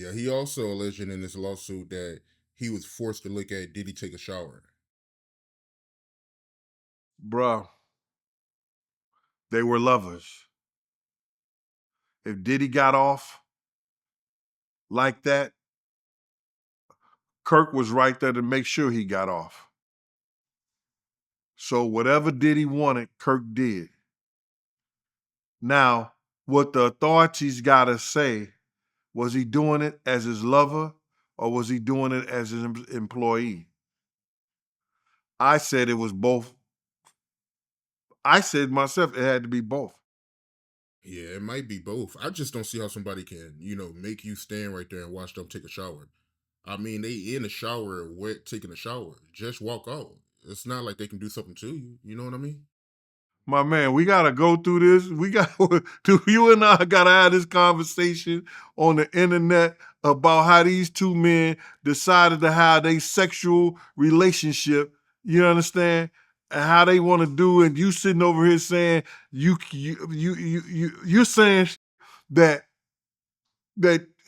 Yeah, he also alleging in this lawsuit that he was forced to look at Diddy take a shower. Bruh, they were lovers. If Diddy got off like that, Kirk was right there to make sure he got off. So whatever Diddy wanted, Kirk did. Now, what the authorities got to say, was he doing it as his lover or was he doing it as his employee? I said it was both. I said myself it had to be both. Yeah, it might be both. I just don't see how somebody can, make you stand right there and watch them take a shower. I mean, they in the shower, wet, taking a shower. Just walk out. It's not like they can do something to you. You know what I mean? My man, we gotta go through this. We got to you and I gotta have this conversation on the internet about how these two men decided to have a sexual relationship. You understand? And how they want to do it. You sitting over here saying you're saying that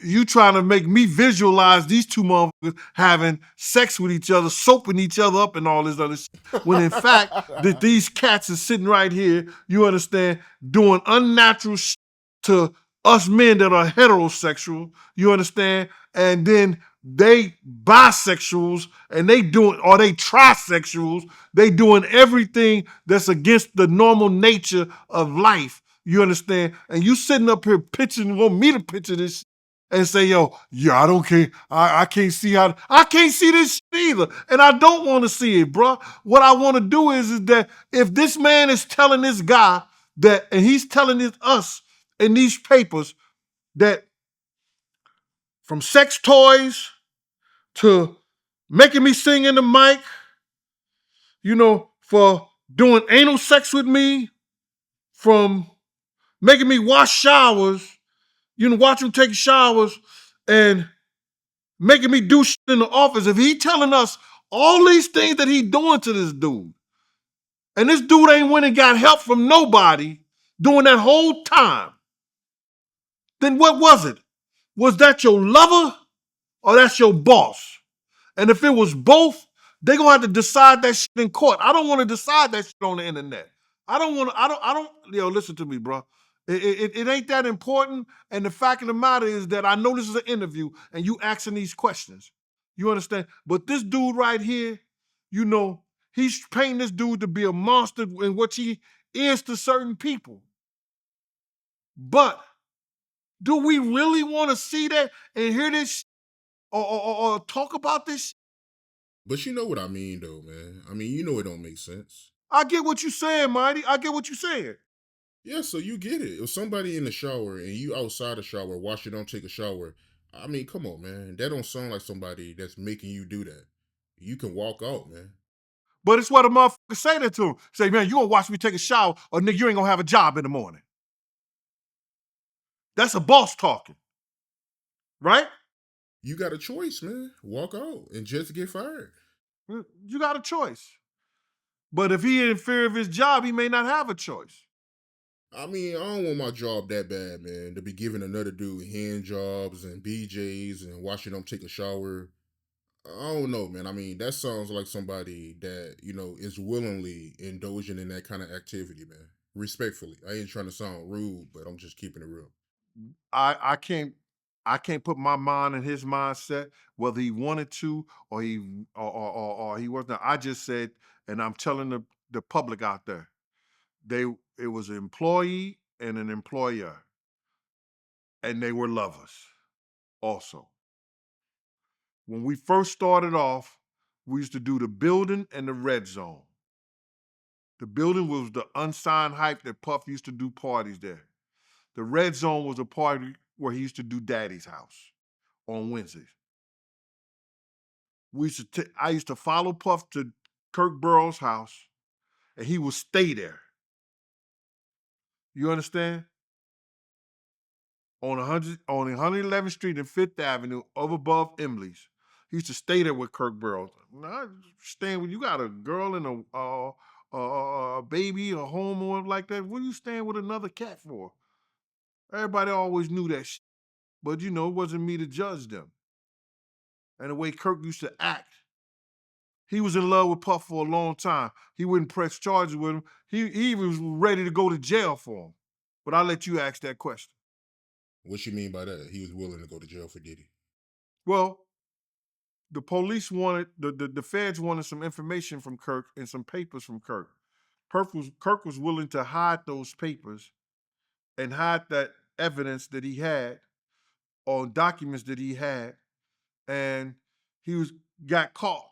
you trying to make me visualize these two motherfuckers having sex with each other, soaping each other up, and all this other shit. When in fact, that these cats are sitting right here, you understand, doing unnatural shit to us men that are heterosexual, you understand, and then they bisexuals and they doing, or they trisexuals, they doing everything that's against the normal nature of life. You understand? And you sitting up here pitching, want me to picture this and say, yo, yeah, I don't care. I can't see how I can't see this shit either. And I don't want to see it, bro. What I want to do is that if this man is telling this guy that, and he's telling it us in these papers that from sex toys to making me sing in the mic, for doing anal sex with me, from making me wash showers, watch him take showers and making me do shit in the office. If he telling us all these things that he doing to this dude, and this dude ain't went and got help from nobody during that whole time, then what was it? Was that your lover or that's your boss? And if it was both, they gonna have to decide that shit in court. I don't want to decide that shit on the internet. I don't want to. I don't. Listen to me, bro. It ain't that important. And the fact of the matter is that I know this is an interview and you asking these questions. You understand? But this dude right here, he's painting this dude to be a monster in what he is to certain people. But do we really want to see that and hear this or talk about this? But you know what I mean, though, man. I mean, you know it don't make sense. I get what you're saying, Mighty. I get what you're saying. Yeah, so you get it. If somebody in the shower and you outside the shower, watch you don't take a shower. I mean, come on, man. That don't sound like somebody that's making you do that. You can walk out, man. But it's what a motherfucker say that to him. Say, man, you gonna watch me take a shower or nigga, you ain't gonna have a job in the morning. That's a boss talking, right? You got a choice, man. Walk out and just get fired. You got a choice. But if he in fear of his job, he may not have a choice. I mean, I don't want my job that bad, man. To be giving another dude hand jobs and BJs and watching them take a shower. I don't know, man. I mean, that sounds like somebody that, is willingly indulging in that kind of activity, man. Respectfully. I ain't trying to sound rude, but I'm just keeping it real. I can't put my mind in his mindset whether he wanted to or he wasn't. I just said, and I'm telling the public out there, it was an employee and an employer, and they were lovers also. When we first started off, we used to do the building and the red zone. The building was the unsigned hype that Puff used to do parties there. The red zone was a party where he used to do Daddy's house on Wednesdays. I used to follow Puff to Kirk Burroughs' house, and he would stay there. You understand? On 111th Street and Fifth Avenue, over above Emily's. He used to stay there with Kirk Burroughs. Now, staying with you got a girl and a baby, a home or like that. What are you staying with another cat for? Everybody always knew that shit. But it wasn't me to judge them. And the way Kirk used to act, he was in love with Puff for a long time. He wouldn't press charges with him. He even was ready to go to jail for him. But I'll let you ask that question. What you mean by that? He was willing to go to jail for Diddy. Well, the police wanted the feds wanted some information from Kirk and some papers from Kirk. Kirk was willing to hide those papers and hide that evidence that he had on documents that he had, and he got caught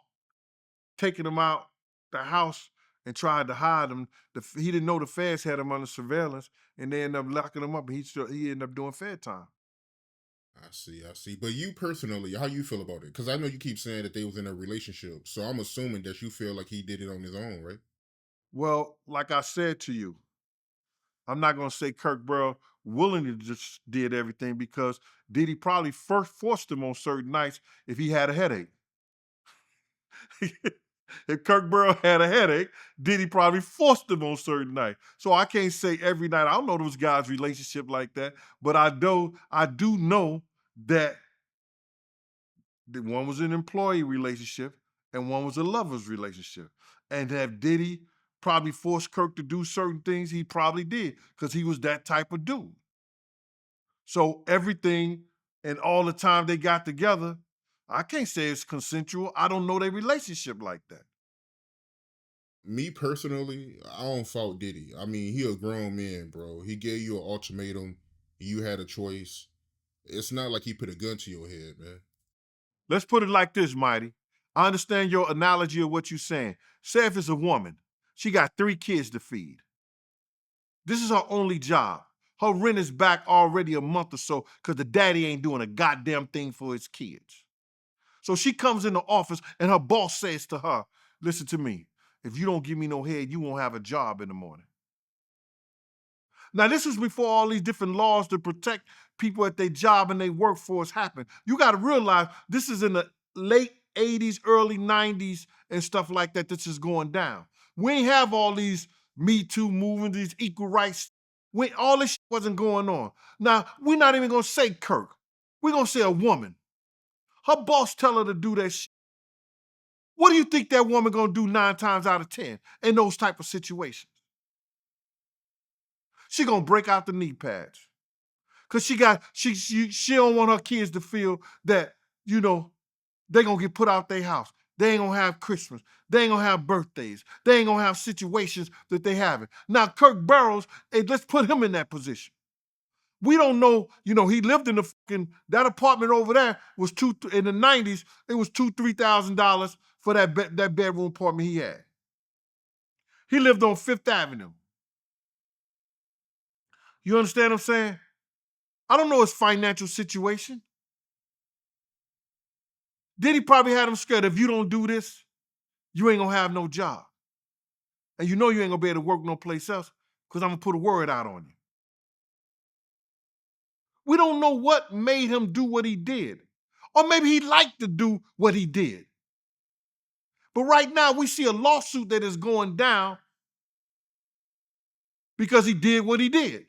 taking them out the house and tried to hide them. He didn't know the feds had him under surveillance, and they ended up locking him up, and he ended up doing fed time. I see, I see. But you personally, how you feel about it? Because I know you keep saying that they was in a relationship, so I'm assuming that you feel like he did it on his own, right? Well, like I said to you, I'm not gonna say Kirk Burrow willingly just did everything, because Diddy probably first forced him on certain nights if he had a headache. If Kirk Burrow had a headache, Diddy probably forced him on certain nights. So I can't say every night. I don't know those guys' relationship like that, but I do know that one was an employee relationship and one was a lover's relationship. And have Diddy probably forced Kirk to do certain things? He probably did, because he was that type of dude. So everything and all the time they got together, I can't say it's consensual. I don't know their relationship like that. Me personally, I don't fault Diddy. I mean, he a grown man, bro. He gave you an ultimatum. You had a choice. It's not like he put a gun to your head, man. Let's put it like this, Mighty. I understand your analogy of what you're saying. Say if it's a woman, she got 3 kids to feed. This is her only job. Her rent is back already a month or so because the daddy ain't doing a goddamn thing for his kids. So she comes in the office and her boss says to her, listen to me, if you don't give me no head, you won't have a job in the morning. Now, this was before all these different laws to protect people at their job and their workforce happened. You got to realize this is in the late 80s, early 90s, and stuff like that. This is going down. We ain't have all these Me Too movements, these equal rights. All this shit wasn't going on. Now, we're not even going to say Kirk. We're going to say a woman. Her boss tell her to do that shit. What do you think that woman going to do 9 times out of 10 in those type of situations? She going to break out the knee pads. Cause she don't want her kids to feel that, they gonna get put out their house. They ain't gonna have Christmas. They ain't gonna have birthdays. They ain't gonna have situations that they haven't. Now, Kirk Burrows, hey, let's put him in that position. We don't know, he lived in that apartment over there was in the 90s, it was $2,000-$3,000 for that bedroom apartment he had. He lived on Fifth Avenue. You understand what I'm saying? I don't know his financial situation. Diddy probably had him scared, if you don't do this, you ain't gonna have no job. And you ain't gonna be able to work no place else because I'm gonna put a word out on you. We don't know what made him do what he did. Or maybe he liked to do what he did. But right now we see a lawsuit that is going down because he did what he did.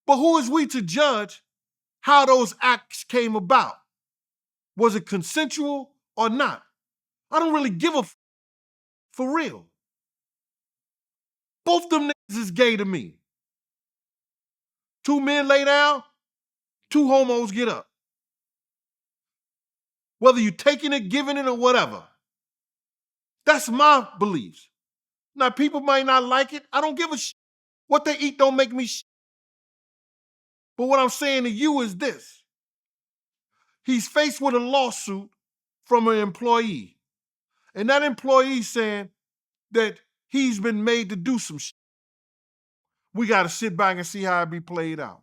But who is we to judge how those acts came about? Was it consensual or not? I don't really give a for real. Both them niggas is gay to me. 2 men lay down, 2 homos get up. Whether you taking it, giving it, or whatever. That's my beliefs. Now, people might not like it. I don't give a shit. What they eat don't make me shit. But what I'm saying to you is this. He's faced with a lawsuit from an employee. And that employee saying that he's been made to do some shit. We got to sit back and see how it be played out.